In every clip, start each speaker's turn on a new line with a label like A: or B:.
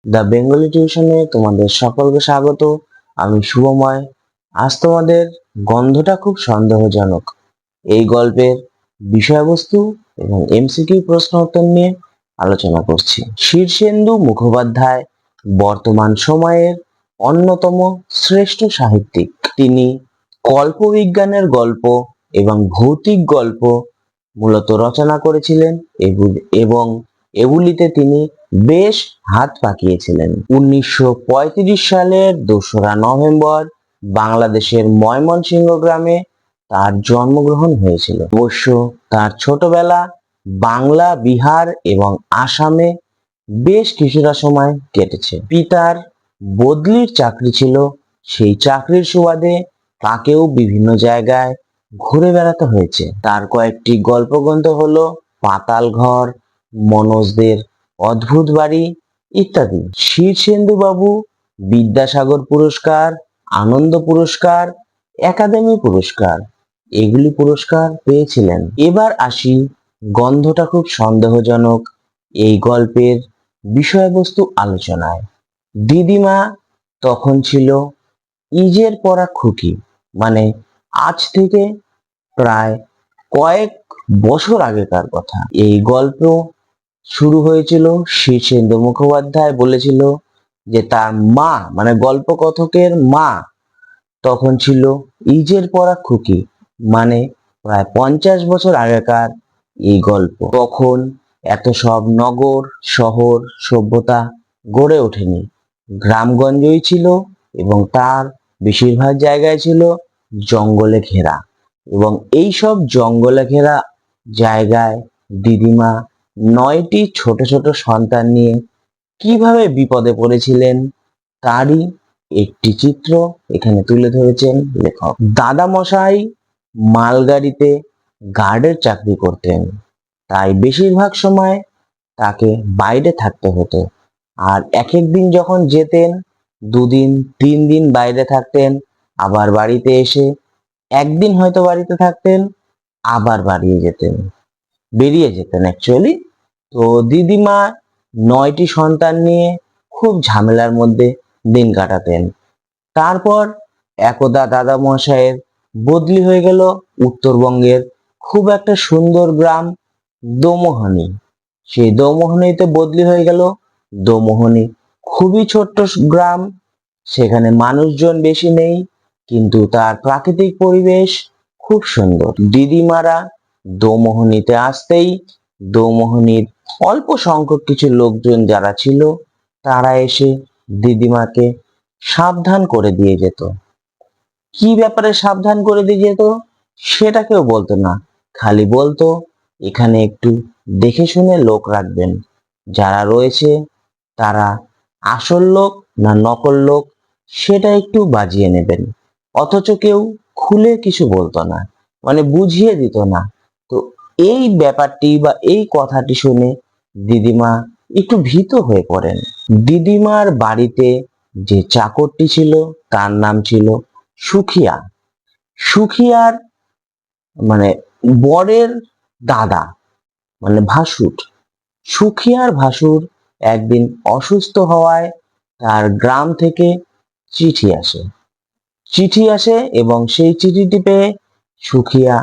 A: The Bengali টিউশনে তোমাদের সকলকে স্বাগত। আমি শুভময়। আজ তোমাদের গন্ধটা খুব সন্দেহজনক এই গল্পের বিষয়বস্তু এবং এমসিকিউ প্রশ্ন উত্তর নিয়ে আলোচনা করছি। শীর্ষেন্দু মুখোপাধ্যায় বর্তমান সময়ের অন্যতম শ্রেষ্ঠ সাহিত্যিক। তিনি কল্পবিজ্ঞানের গল্প এবং ভৌতিক গল্প মূলত রচনা করেছিলেন এবং এগুলিতে তিনি বেশ হাত পাকিয়েছিলেন। 1935 সালের 2রা নভেম্বর বাংলাদেশের ময়মনসিংহ গ্রামে তার জন্মগ্রহণ হয়েছিল। অবশ্য তার ছোটবেলা বাংলা, বিহার এবং আসামে বেশ কিছুটা সময় কেটেছে। পিতার বদলির চাকরি ছিল, সেই চাকরির সুবাদে তাকেও বিভিন্ন জায়গায় ঘুরে বেড়াতে হয়েছে। তার কয়েকটি গল্পগ্রন্থ হলো পাতাল ঘর, মনোজদের অদ্ভুত বাড়ি ইত্যাদি। শীর্ষেন্দু বাবু বিদ্যাসাগর পুরস্কার, আনন্দ পুরস্কার, একাডেমি পুরস্কার এগুলি পুরস্কার পেয়েছিলেন। এবার আসি গন্ধটা খুব সন্দেহজনক এই গল্পের বিষয়বস্তু আলোচনায়। দিদিমা তখন ছিল ইজের পড়া খুকি, মানে আজ থেকে প্রায় কয়েক বছর আগেকার কথা। এই গল্প শুরু হয়েছিল শীর্ষেন্দু মুখোপাধ্যায় বলেছিল যে তার মা, মানে গল্পকথকের মা তখন ছিল ইজের পড়া খুকি, মানে প্রায় 50 বছর আগেকার এই গল্প। তখন এত সব নগর শহর সভ্যতা গড়ে ওঠেনি, গ্রামগঞ্জই ছিল এবং তার বেশিরভাগ জায়গায় ছিল জঙ্গলে ঘেরা। এবং এই সব জঙ্গলে ঘেরা জায়গায় দিদিমা 9টি ছোট ছোট সন্তান নিয়ে কিভাবে বিপদে পড়েছিলেন তারই একটি চিত্র এখানে তুলে ধরেছেন লেখক। দাদা মশাই মালগাড়িতে গার্ডের চাকরি করতেন, তাই বেশিরভাগ সময় তাকে বাইরে থাকতে হতো। আর এক এক দিন যখন যেতেন, 2 দিন 3 দিন বাইরে থাকতেন, আবার বাড়িতে এসে একদিন হয়তো বাড়িতে থাকতেন, আবার বেরিয়ে যেতেন অ্যাকচুয়ালি। তো দিদিমা 9টি সন্তান নিয়ে খুব ঝামেলার মধ্যে দিন কাটাতেন। তারপর একদা দাদা মশাইয়ের বদলি হয়ে গেল উত্তরবঙ্গের খুব একটা সুন্দর গ্রাম দোমোহনী। সেই দোমোহনীতে বদলি হয়ে গেল। দোমোহনী খুবই ছোট্ট গ্রাম, সেখানে মানুষজন বেশি নেই, কিন্তু তার প্রাকৃতিক পরিবেশ খুব সুন্দর। দিদিমারা দোমোহনীতে আসতেই দোমোহনীর অল্প সংখ্যক কিছু লোকজন যারা ছিল তারা এসে দিদিমাকে সাবধান করে দিয়ে যেত। কি ব্যাপারে সাবধান করে দিয়ে যেত সেটা কেউ বলতো না, খালি বলতো এখানে একটু দেখে শুনে লোক রাখবেন, যারা রয়েছে তারা আসল লোক না নকল লোক সেটা একটু বাজিয়ে নেবেন। অথচ কেউ খুলে কিছু বলতো না, মানে বুঝিয়ে দিত না। তো এই ব্যাপারটি বা এই কথাটি শুনে দিদিমা একটু ভীত হয়ে পড়েন। দিদিমার বাড়িতে যে চাকরটি ছিল তার নাম ছিল সুখিয়া। সুখিয়ার মানে বরের দাদা, মানে ভাসুর। সুখিয়ার ভাসুর একদিন অসুস্থ হওয়ায় তার গ্রাম থেকে চিঠি আসে এবং সেই চিঠিটি পেয়ে সুখিয়া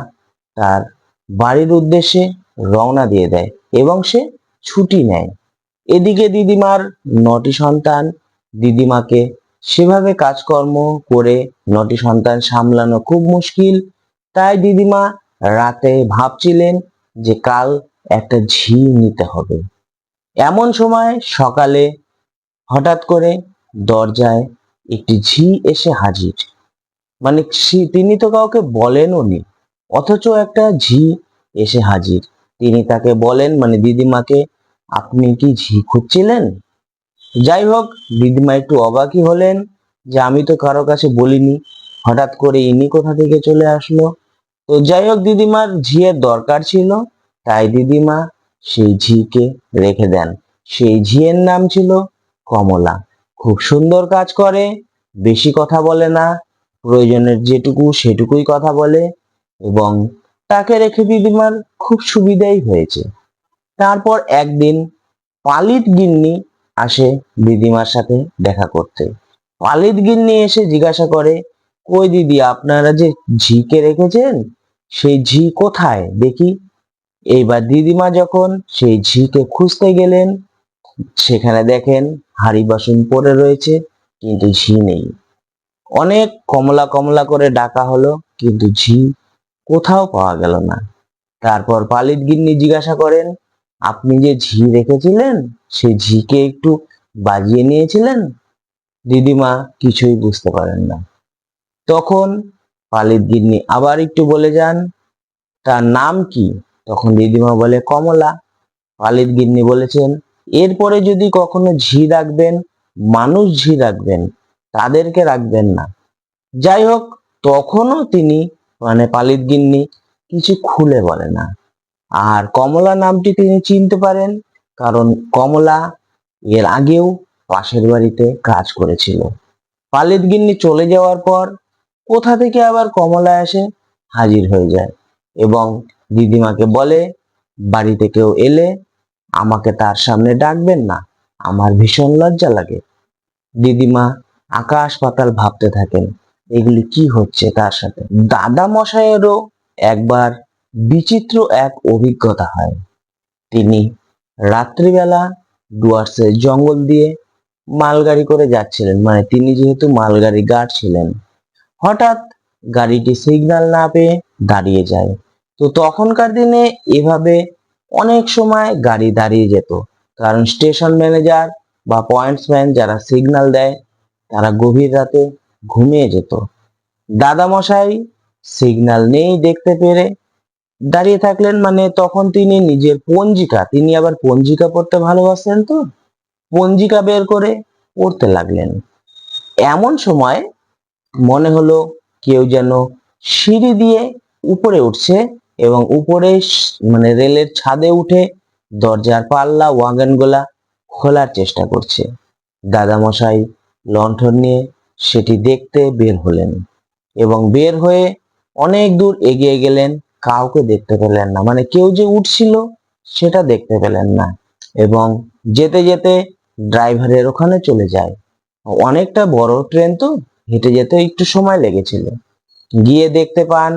A: তার বাড়ির উদ্দেশ্যে রওনা দিয়ে দেয় এবং সে ছুটি নেয়। এদিকে দিদিমার 9টি সন্তান, দিদিমাকে সেভাবে কাজকর্ম করে 9টি সন্তান সামলানো খুব মুশকিল। তাই দিদিমা রাতে ভাবছিলেন যে কাল একটা ঝি নিতে হবে। এমন সময় সকালে হঠাৎ করে দরজায় একটি ঝি এসে হাজির। মানে তিনি তো কাউকে বলেনও নি, অথচ একটা ঝি এসে হাজির। তিনি তাকে বলেন, মানে দিদিমাকে, আপনি কি ঝি খুঁজছিলেন? যাই হোক, দিদিমা একটু অবাকই হলেন যে আমি তো কারো কাছে বলিনি, হঠাৎ করে ইনি কোথা থেকে চলে আসলো। তো যাই হোক, দিদিমার ঝিয়ের দরকার ছিল, তাই দিদিমা সেই ঝিকে রেখে দেন। সেই ঝিয়ের নাম ছিল কমলা। খুব সুন্দর কাজ করে, বেশি কথা বলে না, প্রয়োজনের যেটুকু সেটুকুই কথা বলে, এবং তাকে রেখে দিদিমার খুব সুবিধাই হয়েছে। তারপর একদিন পালিত গিন্নি আসে দিদিমার সাথে দেখা করতে। পালিত গিন্নি এসে জিজ্ঞাসা করে, কই দিদি, আপনারা যে ঝিকে রেখেছেন সেই ঝি কোথায় দেখি। এইবার দিদিমা যখন সেই ঝিকে খুঁজতে গেলেন, সেখানে দেখেন হাঁড়ি বাসন পড়ে রয়েছে, কিন্তু ঝি নেই। অনেক কমলা কমলা করে ডাকা হলো, কিন্তু ঝি কোথাও পাওয়া গেল না। তারপর পালিত গিন্নি জিজ্ঞাসা করেন, আপনি যে ঝি রেখেছিলেন সেই ঝিকে একটু বাজিয়ে নিয়েছিলেন? দিদিমা কিছুই বুঝতে পারেন না। তখন পালিত গিন্নি আবার একটু বলে যান, তার নাম কি? তখন দিদিমা বলে, কমলা। পালিত গিন্নি বলেছেন, এরপরে যদি কখনো ঝি রাখবেন, মানুষ ঝি রাখবেন, তাদেরকে রাখবেন না। যাই হোক, তখনও তিনি পালিত গিন্নি কিছু খুলে বলে না। আর কমলা নামটি তিনি চিনতে পারেন, কারণ কমলা এর আগেও পাশের বাড়িতে কাজ করেছিল। পালিত গিন্নি চলে যাওয়ার পর কোথা থেকে আবার কমলা এসে হাজির হয়ে যায় এবং দিদিমাকে বলে, বাড়িতে কেউ এলে আমাকে তার সামনে ডাকবেন না, আমার ভীষণ লজ্জা লাগে। দিদিমা আকাশ পাতাল ভাবতে থাকেন, এগুলি কি হচ্ছে তার সাথে। দাদা মশাইয়েরও একবার বিচিত্র এক অভিজ্ঞতা হয়। তিনি রাত্রিবেলা ডুয়ার্সের জঙ্গল দিয়ে মালগাড়ি করে যাচ্ছিলেন, তিনি যেহেতু মালগাড়ি গার্ড ছিলেন। হঠাৎ গাড়িটি সিগন্যাল না পেয়ে দাঁড়িয়ে যায়। তো তখনকার দিনে এভাবে অনেক সময় গাড়ি দাঁড়িয়ে যেত, কারণ স্টেশন ম্যানেজার বা পয়েন্টসম্যান যারা সিগন্যাল দেয় তারা গভীর রাতে ঘুমিয়ে যেত। দাদামশাই সিগন্যাল নেই দেখতে পেরে দাঁড়িয়ে থাকলেন। তখন তিনি নিজের পঞ্জিকা, তিনি আবার পঞ্জিকা পড়তে ভালোবাসেন, তো পঞ্জিকা বের করে পড়তে লাগলেন। এমন সময় মনে হলো কেউ যেন সিঁড়ি দিয়ে উপরে উঠছে এবং উপরে রেলের ছাদে উঠে দরজার পাল্লা ওয়াগনগুলা খোলার চেষ্টা করছে। দাদামশাই লণ্ঠন নিয়ে সেটি দেখতে বের হলেন এবং বের হয়ে অনেক দূর এগিয়ে গেলেন, কাউকে দেখতে পেলেন না, কেউ যে উঠছিল সেটা দেখতে পেলেন না। এবং যেতে যেতে ড্রাইভারের ওখানে চলে যায়। অনেকটা বড় ট্রেন, তো হেঁটে যেতে একটু সময় লেগেছিল। গিয়ে দেখতে পান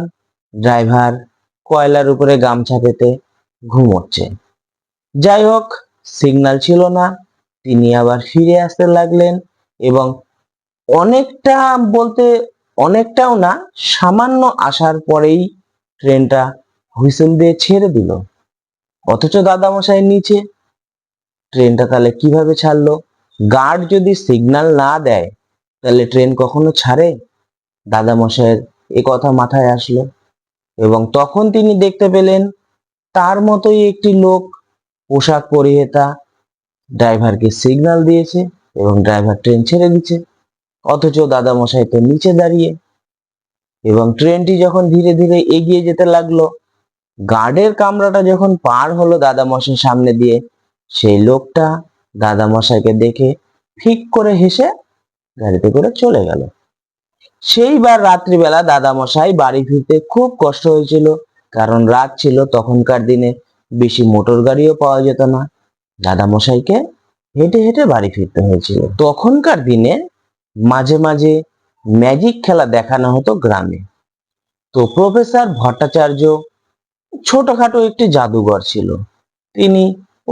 A: ড্রাইভার কয়লার উপরে গামছা পেতে ঘুমোচ্ছে। যাই হোক, সিগন্যাল ছিল না, তিনি আবার ফিরে আসতে লাগলেন এবং অনেকটা বলতে অনেকটাও না, সামান্য আসার পরেই ট্রেনটা হুইসেল দিয়ে ছেড়ে দিল। অথচ দাদামশাই নিচে। ট্রেনটা তাহলে কিভাবে ছাড়লো? গার্ড যদি সিগন্যাল না দেয় তাহলে ট্রেন কখনো ছাড়ে? দাদামশাইয়ের এ কথা মাথায় আসলো এবং তখন তিনি দেখতে পেলেন তার মতোই একটি লোক পোশাক পরিহিতা ড্রাইভারকে সিগন্যাল দিয়েছে এবং ড্রাইভার ট্রেন ছেড়ে দিচ্ছে। অথচ দাদামশাই তো নিচে দাঁড়িয়ে। এবং ট্রেনটি যখন ধীরে ধীরে এগিয়ে যেতে লাগলো, গার্ডের কামরাটা যখন পার হলো দাদামশাইয়ের সামনে দিয়ে, সেই লোকটা দাদামশাইকে দেখে ফিক করে হেসে গাড়িতে করে চলে গেল। সেইবার রাত্রিবেলা দাদামশাই বাড়ি ফিরতে খুব কষ্ট হয়েছিল, কারণ রাত ছিল, তখনকার দিনে বেশি মোটর গাড়িও পাওয়া যেত না। দাদামশাইকে হেঁটে হেঁটে বাড়ি ফিরতে হয়েছিল। তখনকার দিনে মাঝে মাঝে ম্যাজিক খেলা দেখানো হতো গ্রামে। তো প্রফেসর ভট্টাচার্য ছোটখাটো একটি জাদুঘর ছিল। তিনি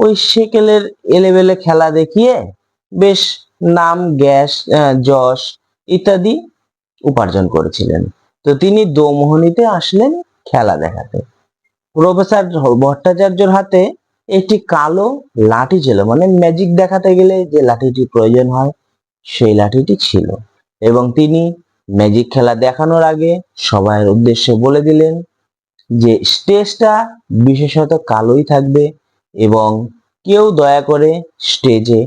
A: ওই সেকেলের এলেবেলে খেলা দেখিয়ে বেশ নাম, গ্যাস, যশ ইত্যাদি উপার্জন করেছিলেন। তো তিনি দোমোহনীতে আসলেন খেলা দেখাতে। প্রফেসর ভট্টাচার্যর হাতে একটি কালো লাঠি ছিল, ম্যাজিক দেখাতে গেলে যে লাঠিটি প্রয়োজন হয় সেই লাঠিটি ছিল। এবং তিনি ম্যাজিক খেলা দেখানোর আগে সবার উদ্দেশ্যে বলে দিলেন যে স্টেজটা বিশেষত কালোই থাকবে এবং কেউ দয়া করে স্টেজে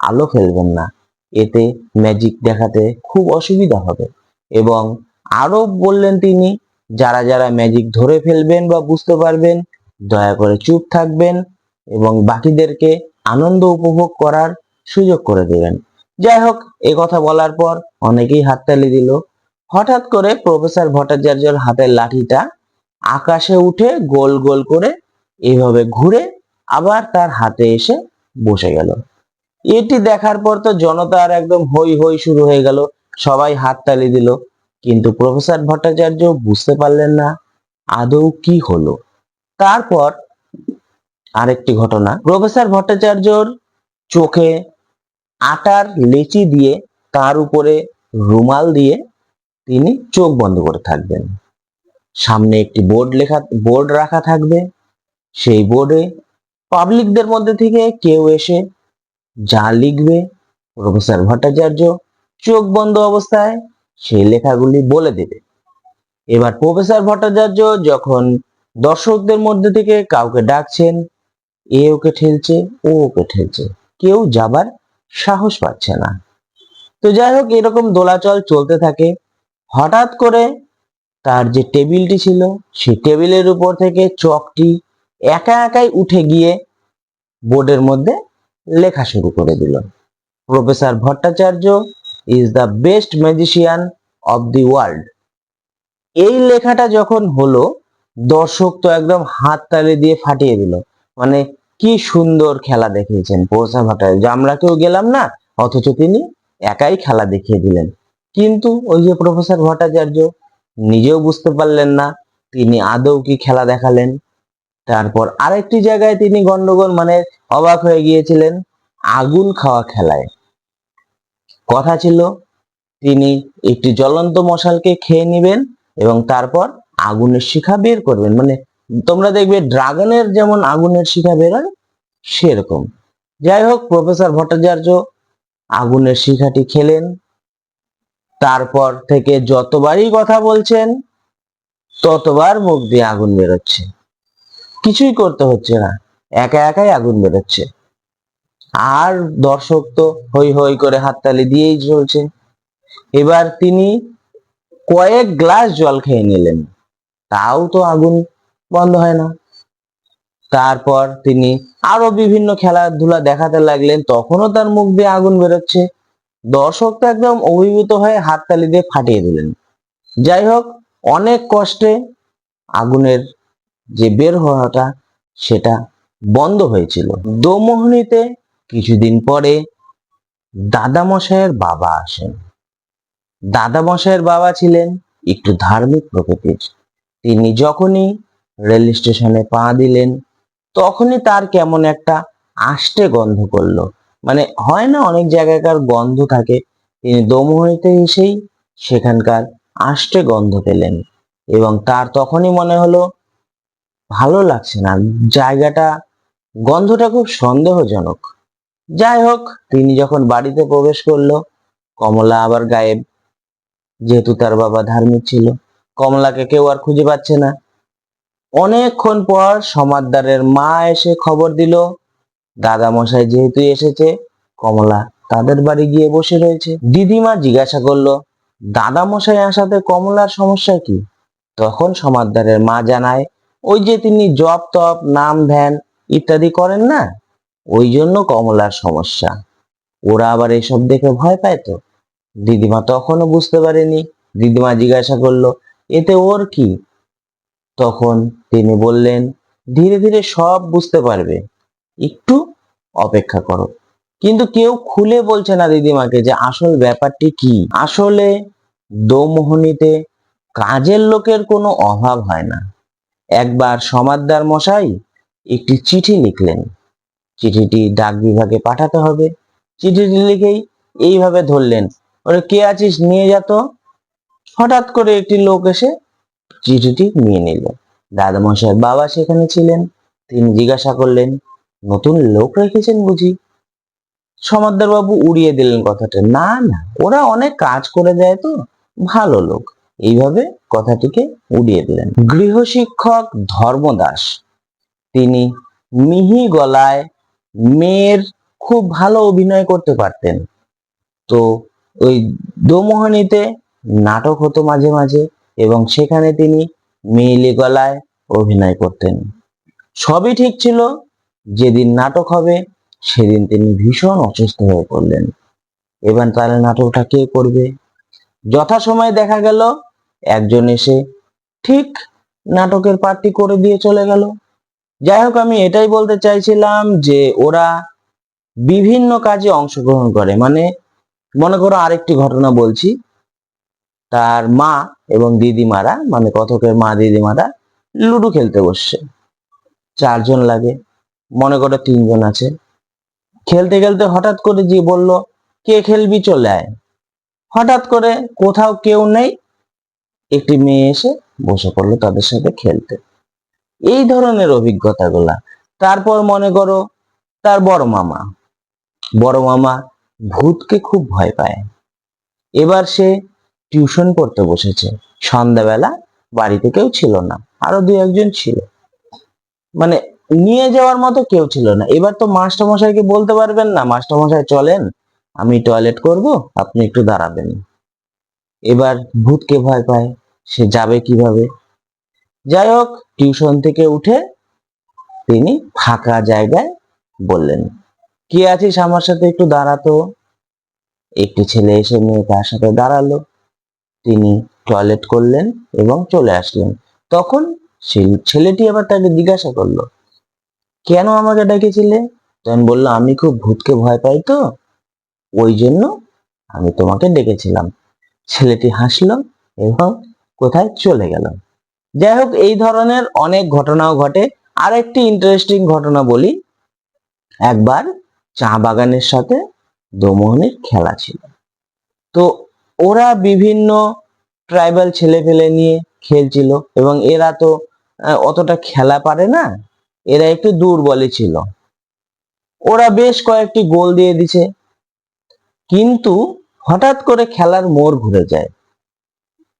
A: আলো ফেলবেন না, এতে ম্যাজিক দেখাতে খুব অসুবিধা হবে। এবং আরো বললেন তিনি, যারা যারা ম্যাজিক ধরে ফেলবেন বা বুঝতে পারবেন দয়া করে চুপ থাকবেন এবং বাকিদেরকে আনন্দ উপভোগ করার সুযোগ করে দেবেন। যাই হোক, এই কথা বলার পর অনেকেই হাততালি দিল। হঠাৎ করে প্রফেসর ভট্টাচার্যের হাতের লাঠিটা আকাশে উঠে গোল গোল করে এইভাবে ঘুরে আবার তার হাতে এসে বসে গেল। এটি দেখার পর তো জনতার একদম হই হই শুরু হয়ে গেল, সবাই হাততালি দিল। কিন্তু প্রফেসর ভট্টাচার্য বুঝতে পারলেন না আদৌ কি হলো। তারপর আরেকটি ঘটনা, প্রফেসর ভট্টাচার্যর চোখে আটার লেচি দিয়ে তার উপরে রুমাল দিয়ে তিনি চোখ বন্ধ করে থাকবেন। সামনে একটি বোর্ড রাখা থাকবে। সেই বোর্ডে পাবলিকদের মধ্যে থেকে কেউ এসে যা লিখবে প্রফেসর ভট্টাচার্য চোখ বন্ধ অবস্থায় সেই লেখাগুলি বলে দেবে। এবার প্রফেসর ভট্টাচার্য যখন দর্শকদের মধ্যে থেকে কাউকে ডাকছেন, এ ওকে ঠেলছে, ও ওকে ঠেলছে, কেউ যাবার সাহস পাচ্ছে না। তো যাই হোক, এরকম দোলাচল চলতে থাকে। হঠাৎ করে তার যে টেবিলটি ছিল সেই টেবিলের উপর থেকে চকটি একা একাই উঠে গিয়ে বোর্ডের মধ্যে লেখা শুরু করে দিল, professor Bhattacharya is the best magician of the world. এই লেখাটা যখন হলো, দর্শক তো একদম হাততালি দিয়ে ফাটিয়ে দিল। মানে কি সুন্দর খেলা দেখিয়েছেন প্রফেসর ভট্টাচার্য, আমরা কেউ গেলাম না, অথচ তিনি একাই খেলা দেখিয়ে দিলেন। কিন্তু ওই যে প্রফেসর ভট্টাচার্য নিজেও বুঝতে পারলেন না তিনি আদৌ কি খেলা দেখালেন। তারপর আরেকটি জায়গায় তিনি গন্ডগোল, মানে অবাক হয়ে গিয়েছিলেন। আগুন খাওয়া খেলায় কথা ছিল তিনি একটি জ্বলন্ত মশালকে খেয়ে নেবেন এবং তারপর আগুনের শিখা বের করবেন। মানে তোমরা দেখবে ড্রাগনের যেমন আগুনের শিখা বের হয়, সেরকম। যাই হোক, প্রফেসর ভট্টাচার্য আগুনের শিখাটি খেলেন। তারপর থেকে যতবারই কথা বলছেন ততবার মুখ দিয়ে আগুন বেরোচ্ছে, কিছুই করতে হচ্ছে না, একা একাই আগুন বেরোচ্ছে। আর দর্শক তো হই হই করে হাততালি দিয়েই চলছে। এবার তিনি কয়েক গ্লাস জল খেয়ে নিলেন, তাও তো আগুন বন্ধ হয় না। তারপর তিনি আরো বিভিন্ন খেলাধুলা দেখাতে লাগলেন, তখনও তার মুখ দিয়ে আগুন বেরোচ্ছে। দর্শক তো একদম অভিভূত হয়ে হাততালি দিয়ে ফাটিয়ে দিলেন। যাই হোক, অনেক কষ্টে আগুনের যে বের হওয়াটা সেটা বন্ধ হয়েছিল। দোমোহনীতে কিছুদিন পরে দাদামশাইয়ের বাবা আসেন। দাদামশাইয়ের বাবা ছিলেন একটু ধার্মিক প্রকৃতির। তিনি যখনই রেল স্টেশনে পা দিলেন তখনই তার কেমন একটা আষ্টে গন্ধ করলো। মানে হয় না অনেক জায়গাকার গন্ধ থাকে, তিনি দোমোহনীতে এসেই সেখানকার আষ্টে গন্ধ পেলেন এবং তার তখনই মনে হলো ভালো লাগছে না, জায়গাটা, গন্ধটা খুব সন্দেহজনক। যাই হোক, তিনি যখন বাড়িতে প্রবেশ করলো, কমলা আবার গায়েব। যেহেতু তার বাবা ধার্মিক ছিল, কমলাকে কেউ আর খুঁজে পাচ্ছে না। অনেকক্ষণ পর সমাদদারের মা এসে খবর দিল দাদা মশাই যেহেতু এসেছে, কমলা তাদের বাড়ি গিয়ে বসে রয়েছে। দিদিমা জিজ্ঞাসা করলো দাদা মশাই আসাতে কমলার সমস্যা কি? তখন সমাদদারের মা জানায় ওই যে তিনি জপ তপ নাম ধ্যান ইত্যাদি করেন না, ওই জন্য কমলার সমস্যা। ওরা আবার এসব দেখে ভয় পায় তো। দিদিমা তখনও বুঝতে পারেনি। দিদিমা জিজ্ঞাসা করলো এতে ওর কি? তখন তিনি বললেন ধীরে ধীরে সব বুঝতে পারবে, একটু অপেক্ষা করো। কিন্তু কেউ খুলে বলছে না দিদিমাকে যে আসল ব্যাপারটি কি। আসলে দোমোহনীতে কাজের লোকের কোনো অভাব হয় না। একবার সমাদদার মশাই একটি চিঠি লিখলেন। চিঠিটি ডাক বিভাগে পাঠাতে হবে। চিঠিটি লিখেই এইভাবে ধরলেন, ওরে কে আছিস নিয়ে যা তো। হঠাৎ করে একটি লোক এসে চিঠিটি নিয়ে নিল। দাদামশাইয়ের বাবা সেখানে ছিলেন। তিনি জিজ্ঞাসা করলেন নতুন লোক রেখেছেন বুঝি? সমাদদার বাবু উড়িয়ে দিলেন কথাটা, না না, ওরা অনেক কাজ করে দেয় তো, ভালো লোক। এইভাবে কথাটিকে উড়িয়ে দিলেন। গৃহশিক্ষক ধর্মদাস, তিনি মিহি গলায় মেয়ের খুব ভালো অভিনয় করতে পারতেন। তো ওই দোমোহনীতে নাটক হতো মাঝে মাঝে এবং সেখানে তিনি মেয়েলি গলায় অভিনয় করতেন। সবই ঠিক ছিল। যেদিন নাটক হবে সেদিন তিনি ভীষণ অসুস্থ হয়ে পড়লেন। এবার তাহলে নাটকটা কে করবে? যথাসময়ে দেখা গেল একজন এসে ঠিক নাটকের পার্টটি করে দিয়ে চলে গেল। যাই হোক, আমি এটাই বলতে চাইছিলাম যে ওরা বিভিন্ন কাজে অংশগ্রহণ করে। মানে মনে করো আরেকটি ঘটনা বলছি, তার মা এবং দিদিমারা, মানে কথকের মা দিদিমারা লুডো খেলতে বসছে। 4 জন লাগে, মনে করো 3 জন আছে। খেলতে খেলতে হঠাৎ করে যে বলল, কে খেলবি, চলে আয়। হঠাৎ করে কোথাও কেউ নেই, একটি মেয়ে এসে বসে পড়লো তাদের সাথে খেলতে। এই ধরনের অভিজ্ঞতাগুলা। তারপর মনে করো তার বড় মামা ভূতকে খুব ভয় পায়। এবার সে টিউশন পড়তে বসেছে। সন্ধ্যাবেলা বাড়িতে কেউ ছিল না, আরো 2-1 জন ছিল, মানে নিয়ে যাওয়ার মতো কেউ ছিল না। এবার তো মাস্টারমশাইকে বলতে পারবেন না, মাস্টারমশাই চলেন আমি টয়লেট করব, আপনি একটু দাঁড়াবেন। এবার ভূতকে ভয় পায়, সে যাবে কিভাবে? যাই হোক, টিউশন থেকে উঠে তিনি ফাঁকা জায়গায় বললেন, কে আছিস আমার সাথে একটু দাঁড়াতো। একটি ছেলে এসে মেয়ে তার সাথে দাঁড়ালো। তিনি টয়লেট করলেন এবং চলে আসলেন। তখন সেই ছেলেটি আবার তাকে জিজ্ঞাসা করলো, কেন আমাকে ডেকেছিলে? তখন বললো, আমি খুব ভূতকে ভয় পাই তো, ওই জন্য আমি তোমাকে ডেকেছিলাম। ছেলেটি হাসলো এবং কোথায় চলে গেল। যাই হোক, এই ধরনের অনেক ঘটনাও ঘটে। আরেকটি ইন্টারেস্টিং ঘটনা বলি। একবার চা বাগানের সাথে দোমোহনের খেলা ছিল। তো ওরা বিভিন্ন ট্রাইবাল ছেলেপেলে নিয়ে খেলছিল এবং এরা তো অতটা খেলা পারে না, এরা একটু দুর্বলই ছিল। ওরা বেশ কয়েকটি গোল দিয়ে দিছে, কিন্তু হঠাৎ করে খেলার মোড় ঘুরে যায়।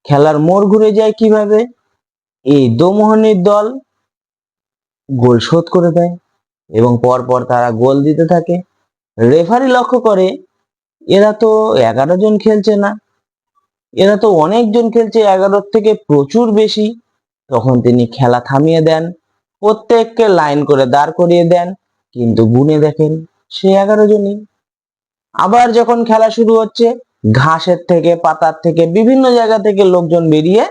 A: খেলার মোড় ঘুরে যায় কিভাবে? এই দোমোহনীর দল গোল শোধ করে দেয় এবং পরপর তারা গোল দিতে থাকে। রেফারি লক্ষ্য করে এরা তো 11 জন খেলছে না, এরা তো অনেকজন খেলছে, 11 থেকে প্রচুর বেশি। তখন তিনি খেলা থামিয়ে দেন, প্রত্যেককে লাইন করে দাঁড় করিয়ে দেন, কিন্তু গুনে দেখেন সে 11 জনই। আবার যখন খেলা শুরু হচ্ছে, ঘাসের থেকে, পাতার থেকে, বিভিন্ন জায়গা থেকে লোকজন বেরিয়ে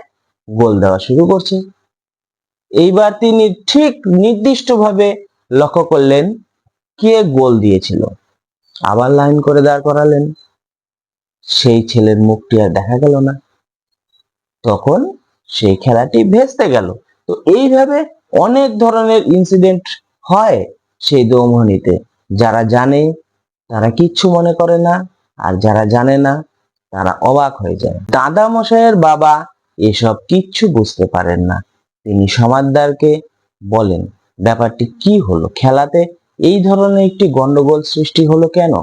A: গোল দেওয়া শুরু করছে। এইবার তিনি ঠিক নির্দিষ্টভাবে লক্ষ্য করলেন কে গোল দিয়েছিল। আবার লাইন করে দাঁড় করালেন, সেই ছেলের মুখটি আর দেখা গেল না। তখন সেই খেলাটি ভেস্তে গেল। তো এইভাবে অনেক ধরনের ইনসিডেন্ট হয় সেই দোমোহনীতে। যারা জানে তারা কিচ্ছু মনে করে না, আর যারা জানে না তারা অবাক হয়ে যায়। দাদা মশাইয়ের বাবা এসব কিচ্ছু বুঝতে পারেন না। তিনি সমাদদারকে বলেন, ব্যাপারটি কি হলো, খেলাতে এই ধরনের একটি গন্ডগোল সৃষ্টি হলো কেন?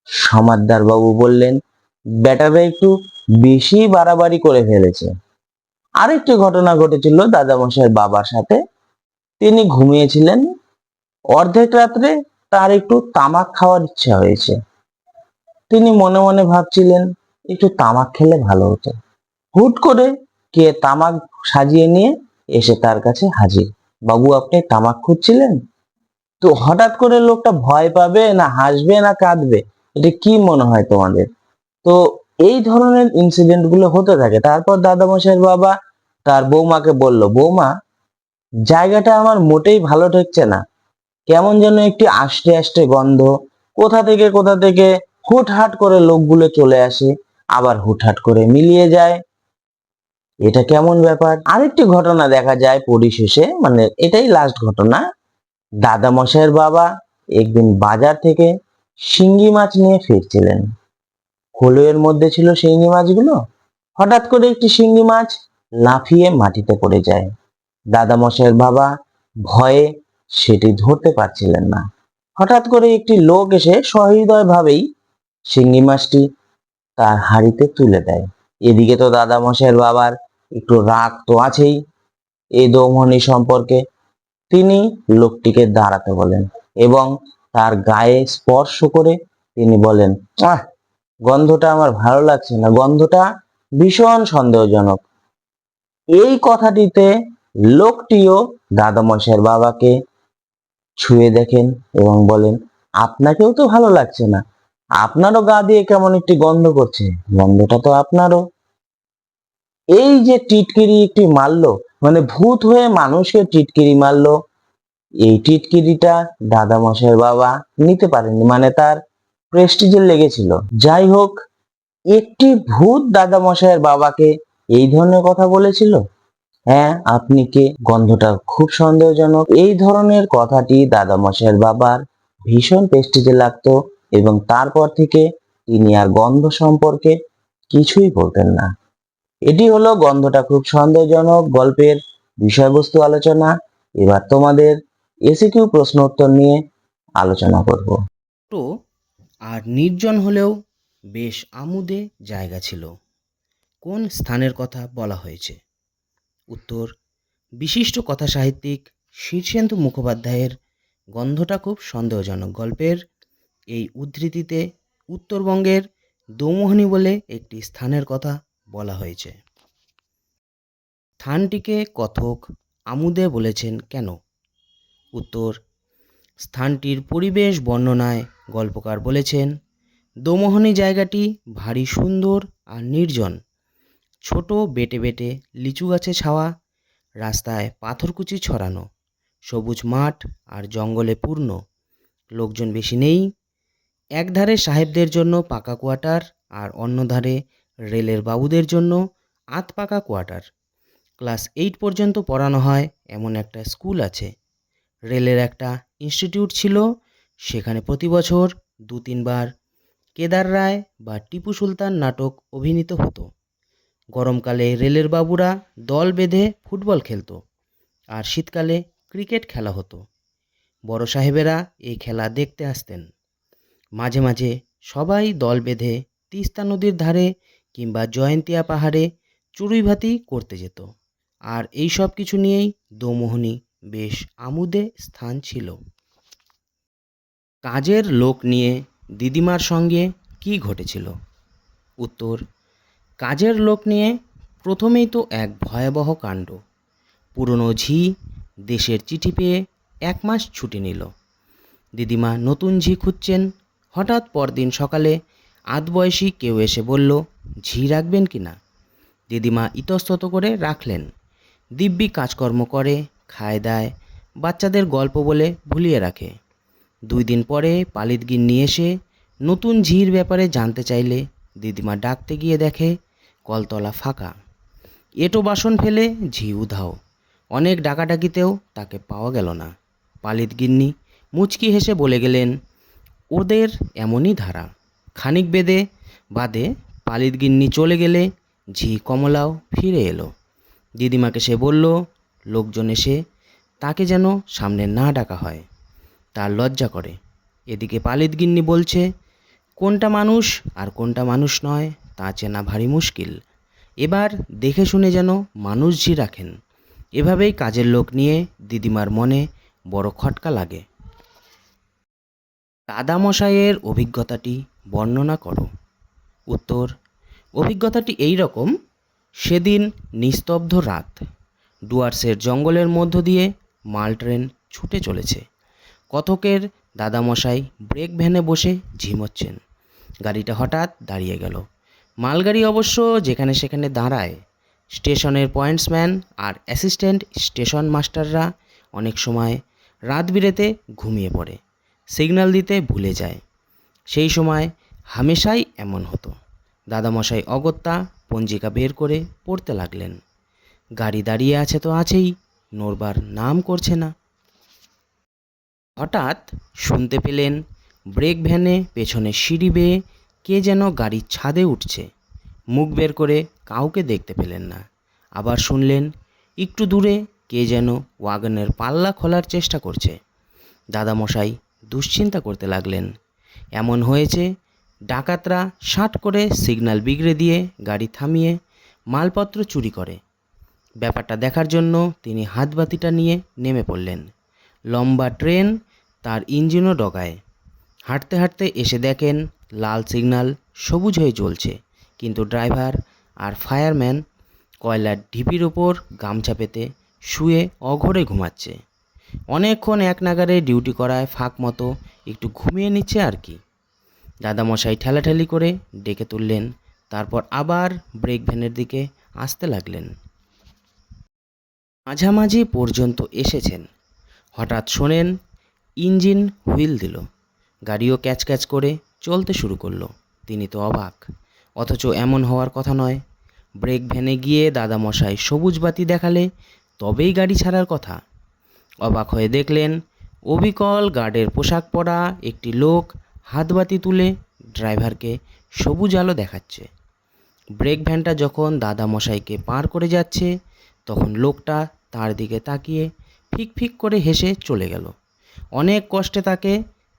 A: সমাদদার বাবু বললেন, ব্যাটারা একটু বেশি বাড়াবাড়ি করে ফেলেছে। আরেকটি ঘটনা ঘটেছিল দাদামশাইয়ের বাবার সাথে। তিনি ঘুমিয়েছিলেন, অর্ধেক রাত্রে তার একটু তামাক খাওয়ার ইচ্ছা হয়েছে। তিনি মনে মনে ভাবছিলেন একটু তামাক খেলে ভালো হতো। হুট করে কে তামাক সাজিয়ে নিয়ে এসে তার কাছে হাজির। বাবু, আপনি তামাক খুঁজছিলেন? তো হঠাৎ করে লোকটা ভয় পাবে না হাসবে না কাঁদবে, এটা কি মনে হয় তোমাদের? তো এই ধরনের ইনসিডেন্ট গুলো হতে থাকে। তারপর দাদামশাইয়ের বাবা তার বৌমাকে বলল, বৌমা, জায়গাটা আমার মোটেই ভালো ঠেকছে না, কেমন যেন একটি আষ্টে আষ্টে গন্ধ, কোথা থেকে হুটহাট করে লোকগুলো চলে আসে, আবার হুটহাট করে মিলিয়ে যায়, এটা কেমন ব্যাপার? আরেকটি ঘটনা দেখা যায় পরিশেষে, মানে এটাই লাস্ট ঘটনা। দাদামশাইয়ের বাবা একদিন বাজার থেকে শিঙ্গি মাছ নিয়ে ফিরছিলেন। খোলের মধ্যে ছিল শিঙ্গি মাছগুলো। হঠাৎ করে একটি শিঙ্গি মাছ লাফিয়ে মাটিতে পড়ে যায়। দাদামশাইয়ের বাবা ভয়ে সেটি ধরতে পারছিলেন না। হঠাৎ করে একটি লোক এসে সহৃদয় ভাবেই শিঙ্গি মাছটি তার হাঁড়িতে তুলে দেয়। এদিকে তো দাদামশাইয়ের বাবার একটু রাগ তো আছেই এই দৌমনি সম্পর্কে। তিনি লোকটিকে দাঁড়াতে বলেন এবং তার গায়ে স্পর্শ করে তিনি বলেন, আহ, গন্ধটা আমার ভালো লাগছে না, গন্ধটা ভীষণ সন্দেহজনক। এই কথাটিতে লোকটিও দাদামশাইয়ের বাবাকে ছুঁয়ে দেখেন এবং বলেন, আপনাকেও তো ভালো লাগছে না, আপনারও গা দিয়ে কেমন একটি গন্ধ করছে, গন্ধটা তো আপনারও। এই যে টিটকিরি একটি মারলো, মানে ভূত হয়ে মানুষকে টিটকিরি মারলো, এই টিটকিরিটা দাদামশাইয়ের বাবা নিতে পারেনি, মানে তার প্রেস্টিজে লেগেছিল। যাই হোক, একটি ভূত দাদামশাইয়ের বাবাকে এই ধরনের কথা বলেছিল। হ্যাঁ, আপনি কে? গন্ধটা খুব সন্দেহজনক। এই ধরনের কথাটি দাদামশাইয়ের বাবার ভীষণ প্রেস্টিজে লাগতো এবং তারপর থেকে তিনি আর গন্ধ সম্পর্কে কিছুই বলতেন না। এটি হলো গন্ধটা খুব সন্দেহজনক গল্পের বিষয়বস্তু আলোচনা। এবার তোমাদের এসিকিউ প্রশ্ন উত্তর নিয়ে আলোচনা করব।
B: ছোট আর নির্জন হলেও বেশ আমোদে জায়গা ছিল। কোন স্থানের কথা বলা হয়েছে? উত্তর: বিশিষ্ট কথাসাহিত্যিক শীর্ষেন্দু মুখোপাধ্যায়ের গন্ধটা খুব সন্দেহজনক গল্পের এই উদ্ধৃতিতে উত্তরবঙ্গের দৌমোহনী বলে একটি স্থানের কথা বলা হয়েছে। স্থানটিকে কথক আমুদে বলেছেন কেন? উত্তর: স্থানটির পরিবেশ বর্ণনায় গল্পকার বলেছেন, দোমোহনী জায়গাটি ভারী সুন্দর আর নির্জন। ছোট বেটে বেটে লিচু গাছে ছাওয়া, রাস্তায় পাথরকুচি ছড়ানো, সবুজ মাঠ আর জঙ্গলে পূর্ণ। লোকজন বেশি নেই। একধারে সাহেবদের জন্য পাকা কোয়ার্টার আর অন্য ধারে রেলের বাবুদের জন্য আধপাকা কোয়ার্টার। ক্লাস 8 পর্যন্ত পড়ানো হয় এমন একটা স্কুল আছে। রেলের একটা ইনস্টিটিউট ছিল, সেখানে প্রতি বছর 2-3 বার কেদার রায় বা টিপু সুলতান নাটক অভিনীত হতো। গরমকালে রেলের বাবুরা দল বেঁধে ফুটবল খেলতো আর শীতকালে ক্রিকেট খেলা হতো। বড় সাহেবেরা এই খেলা দেখতে আসতেন। মাঝে মাঝে সবাই দল বেঁধে তিস্তা নদীর ধারে কিংবা জয়ন্তিয়া পাহাড়ে চড়ুইভাতি করতে যেত। আর এই সব কিছু নিয়েই দোমোহনী বেশ আমোদে স্থান ছিল। কাজের লোক নিয়ে দিদিমার সঙ্গে কি ঘটেছিল? উত্তর: কাজের লোক নিয়ে প্রথমেই তো এক ভয়াবহ কাণ্ড। পুরনো ঝি দেশের চিঠি পেয়ে 1 মাস ছুটি নিল। দিদিমা নতুন ঝি খুঁজছেন। হঠাৎ পরদিন সকালে আধবয়সী কেউ এসে বলল, ঝি রাখবেন কি না? দিদিমা ইতস্তত করে রাখলেন। দিব্যি কাজকর্ম করে, খায় দায়, বাচ্চাদের গল্প বলে ভুলিয়ে রাখে। 2 দিন পরে পালিত গিন্নি এসে নতুন ঝির ব্যাপারে জানতে চাইলে দিদিমা ডাকতে গিয়ে দেখে কলতলা ফাঁকা। এঁটো বাসন ফেলে ঝি উধাও। অনেক ডাকাডাকিতেও তাকে পাওয়া গেল না। পালিত গিন্নি মুচকি হেসে বলে গেলেন, ওদের এমনই ধারা। খানিক বাদে পালিত গিন্নি চলে গেলে ঝি কমলাও ফিরে এলো। দিদিমাকে সে বলল, লোকজন এসে তাকে যেন সামনে না ডাকা হয়, তার লজ্জা করে। এদিকে পালিত গিন্নি বলছে, কোনটা মানুষ আর কোনটা মানুষ নয় তা চেনা ভারী মুশকিল। এবার দেখে শুনে যেন মানুষ ঝি রাখেন। এভাবেই কাজের লোক নিয়ে দিদিমার মনে বড় খটকা লাগে। দাদামশাইয়ের অভিজ্ঞতাটি বর্ণনা করো। উত্তর: অভিজ্ঞতাটি এই রকম। সেদিন নিস্তব্ধ রাত। ডুয়ার্সের জঙ্গলের মধ্য দিয়ে মাল ট্রেন ছুটে চলেছে। কথকের দাদামশাই ব্রেক ভ্যানে বসে ঝিমোচ্ছেন। গাড়িটা হঠাৎ দাঁড়িয়ে গেল। মালগাড়ি অবশ্য যেখানে সেখানে দাঁড়ায়। স্টেশনের পয়েন্টসম্যান আর অ্যাসিস্ট্যান্ট স্টেশন মাস্টাররা অনেক সময় রাত বিরেতে ঘুমিয়ে পড়ে, সিগন্যাল দিতে ভুলে যায়। সেই সময় হামেশাই এমন হতো। দাদামশাই অগত্যা পঞ্জিকা বের করে পড়তে লাগলেন। গাড়ি দাঁড়িয়ে আছে তো আছেই, নড়বার নাম করছে না। হঠাৎ শুনতে পেলেন ব্রেক ভ্যানে পেছনে সিঁড়ি বেয়ে কে যেন গাড়ির ছাদে উঠছে। মুখ বের করে কাউকে দেখতে পেলেন না। আবার শুনলেন একটু দূরে কে যেন ওয়াগনের পাল্লা খোলার চেষ্টা করছে। দাদামশাই দুশ্চিন্তা করতে লাগলেন। এমন হয়েছে ডাকাতরা শাঁট করে সিগন্যাল বিগড়ে দিয়ে গাড়ি থামিয়ে মালপত্র চুরি করে। ব্যাপারটা দেখার জন্য তিনি হাতবাতিটা নিয়ে নেমে পড়লেন। লম্বা ট্রেন, তার ইঞ্জিনও ডগায়। হাঁটতে হাঁটতে এসে দেখেন লাল সিগন্যাল সবুজ হয়ে জ্বলছে, কিন্তু ড্রাইভার আর ফায়ারম্যান কয়লার ঢিপির ওপর গামছা পেতে শুয়ে অঘরে ঘুমাচ্ছে। অনেকক্ষণ এক নাগারে ডিউটি করায় ফাঁক মতো একটু ঘুমিয়ে নিচ্ছে আর কি। দাদামশাই ঠেলাঠেলি করে ডেকে তুললেন, তারপর আবার ব্রেক ভ্যানের দিকে আসতে লাগলেন। মাঝামাঝি পর্যন্ত এসেছেন। হঠাৎ শোনেন ইঞ্জিন হুইল দিল, গাড়িও ক্যাচ ক্যাচ করে চলতে শুরু করলো। তিনি তো অবাক, অথচ এমন হওয়ার কথা নয়। ব্রেক ভ্যানে গিয়ে দাদামশাই সবুজ বাতি দেখালে তবেই গাড়ি ছাড়ার কথা। অবাক হয়ে দেখলেন অবিকল গার্ডের পোশাক পরা একটি লোক হাতবাতি তুলে ড্রাইভারকে সবুজ আলো দেখাচ্ছে। ব্রেক ভ্যানটা যখন দাদামশাইকে পার করে যাচ্ছে তখন লোকটা তার দিকে তাকিয়ে ফিক ফিক করে হেসে চলে গেল। অনেক কষ্টে তাকে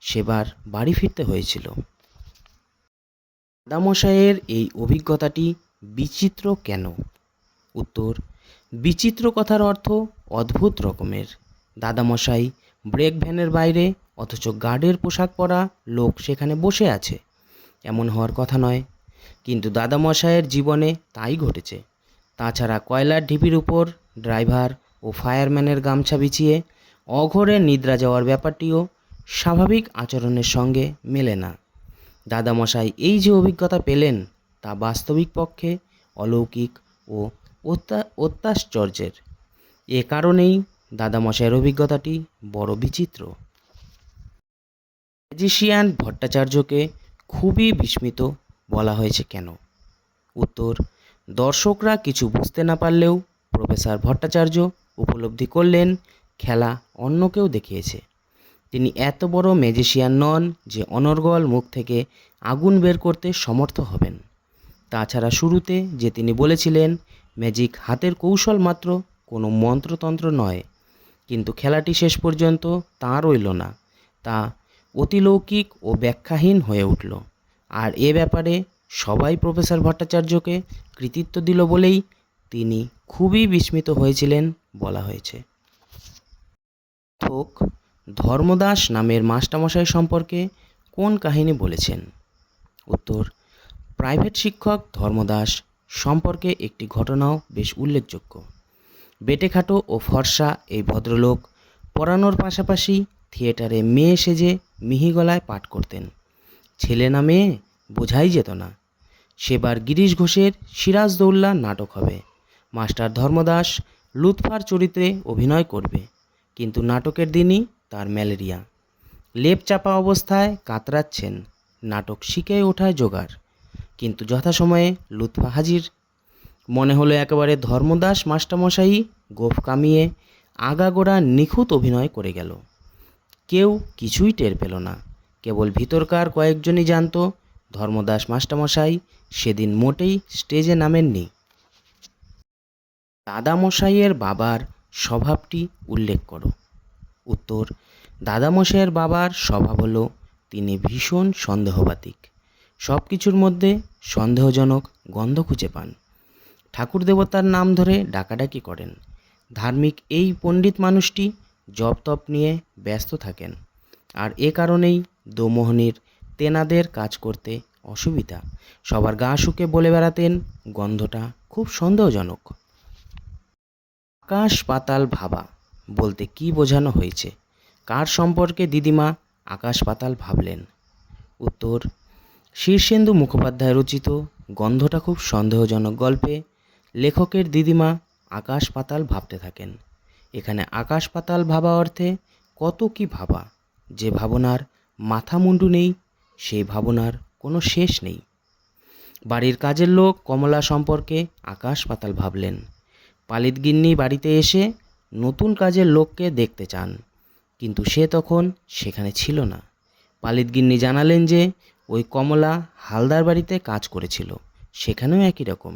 B: সেবার বাড়ি ফিরতে হয়েছিল। দাদামশাইয়ের এই অভিজ্ঞতাটি বিচিত্র কেন? উত্তর, বিচিত্র কথার অর্থ অদ্ভুত রকমের। দাদামশাই ব্রেক ভ্যানের বাইরে, অথচ গার্ডের পোশাক পরা লোক সেখানে বসে আছে। এমন হওয়ার কথা নয়, কিন্তু দাদামশাইয়ের জীবনে তাই ঘটেছে। তাছাড়া কয়লার ঢিপির উপর ড্রাইভার ও ফায়ারম্যানের গামছা বিছিয়ে অঘোরে নিদ্রা যাওয়ার ব্যাপারটিও স্বাভাবিক আচরণের সঙ্গে মেলে না। দাদামশাই এই যে অভিজ্ঞতা পেলেন তা বাস্তবিক পক্ষে অলৌকিক ও অত্যাশ্চর্যের। এ কারণেই দাদামশাইয়ের অভিজ্ঞতাটি বড় বিচিত্র। ম্যাজিশিয়ান ভট্টাচার্যকে খুবই বিস্মিত বলা হয়েছে কেন? উত্তর, দর্শকরা কিছু বুঝতে না পারলেও প্রফেসর ভট্টাচার্য উপলব্ধি করলেন খেলা অন্য কেউ দেখিয়েছে। তিনি এত বড় ম্যাজিশিয়ান নন যে অনর্গল মুখ থেকে আগুন বের করতে সমর্থ হবেন। তাছাড়া শুরুতে যে তিনি বলেছিলেন ম্যাজিক হাতের কৌশল মাত্র, কোনো মন্ত্রতন্ত্র নয়, কিন্তু খেলাটি শেষ পর্যন্ত তা রইল না, তা অতিলৌকিক ও ব্যাখ্যাহীন হয়ে উঠল। আর এ ব্যাপারে সবাই প্রফেসর ভট্টাচার্যকে কৃতিত্ব দিল বলেই তিনি খুবই বিস্মিত হয়েছিলেন বলা হয়েছে। থোক ধর্মদাস নামের মাস্টারমশাই সম্পর্কে কোন কাহিনী বলেছেন? উত্তর, প্রাইভেট শিক্ষক ধর্মদাস সম্পর্কে একটি ঘটনাও বেশ উল্লেখযোগ্য। বেটেখাটো ও ফর্সা এই ভদ্রলোক পড়ানোর পাশাপাশি থিয়েটারে মেয়ে সেজে মিহি গলায় পাঠ করতেন। ছেলে না মেয়ে বোঝাই যেত না। সেবার গিরিশ ঘোষের সিরাজদৌল্লা নাটক হবে। মাস্টার ধর্মদাস লুৎফার চরিত্রে অভিনয় করবে, কিন্তু নাটকের দিনই তার ম্যালেরিয়া। লেপ চাপা অবস্থায় কাতরাচ্ছেন, নাটক শিখে ওঠায় জোগাড়, কিন্তু যথাসময়ে লুৎফা হাজির। মনে হলো একেবারে ধর্মদাস মাস্টারমশাই গোঁফ কামিয়ে আগাগোড়া নিখুঁত অভিনয় করে গেল। কেউ কিছুই টের পেল না, কেবল ভিতরকার কয়েকজনই জানত ধর্মদাস মাস্টারমশাই সেদিন মোটেই স্টেজে নামেননি। দাদামশাইয়ের বাবার স্বভাবটি উল্লেখ করো। উত্তর, দাদামশাইয়ের বাবার স্বভাব হলো তিনি ভীষণ সন্দেহবাতিক। সব কিছুর মধ্যে সন্দেহজনক গন্ধ খুঁজে পান। ঠাকুর দেবতার নাম ধরে ডাকাডাকি করেন। ধার্মিক এই পণ্ডিত মানুষটি জপ তপ নিয়ে ব্যস্ত থাকেন, আর এ কারণেই দোমোহনীর তেনাদের কাজ করতে অসুবিধা। সবার গা শুকে বলে বেড়াতেন গন্ধটা খুব সন্দেহজনক। আকাশ পাতাল ভাবা বলতে কি বোঝানো হয়েছে? কার সম্পর্কে দিদিমা আকাশ পাতাল ভাবলেন? উত্তর, শীর্ষেন্দু মুখোপাধ্যায় রচিত গন্ধটা খুব সন্দেহজনক গল্পে লেখকের দিদিমা আকাশ পাতাল ভাবতে থাকেন। এখানে আকাশ পাতাল ভাবা অর্থে কত কি ভাবা, যে ভাবনার মাথা মুন্ডু নেই, সেই ভাবনার কোনো শেষ নেই। বাড়ির কাজের লোক কমলা সম্পর্কে আকাশ পাতাল ভাবলেন। পালিত গিন্নি বাড়িতে এসে নতুন কাজের লোককে দেখতে চান, কিন্তু সে তখন সেখানে ছিল না। পালিত গিন্নি জানালেন যে ওই কমলা হালদার বাড়িতে কাজ করেছিল, সেখানেও একই রকম।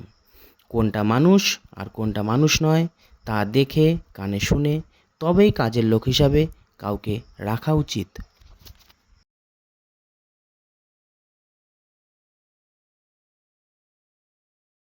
B: কোনটা মানুষ আর কোনটা মানুষ নয় তা দেখে কানে শুনে তবেই কাজের লোক হিসাবে কাউকে রাখা উচিত।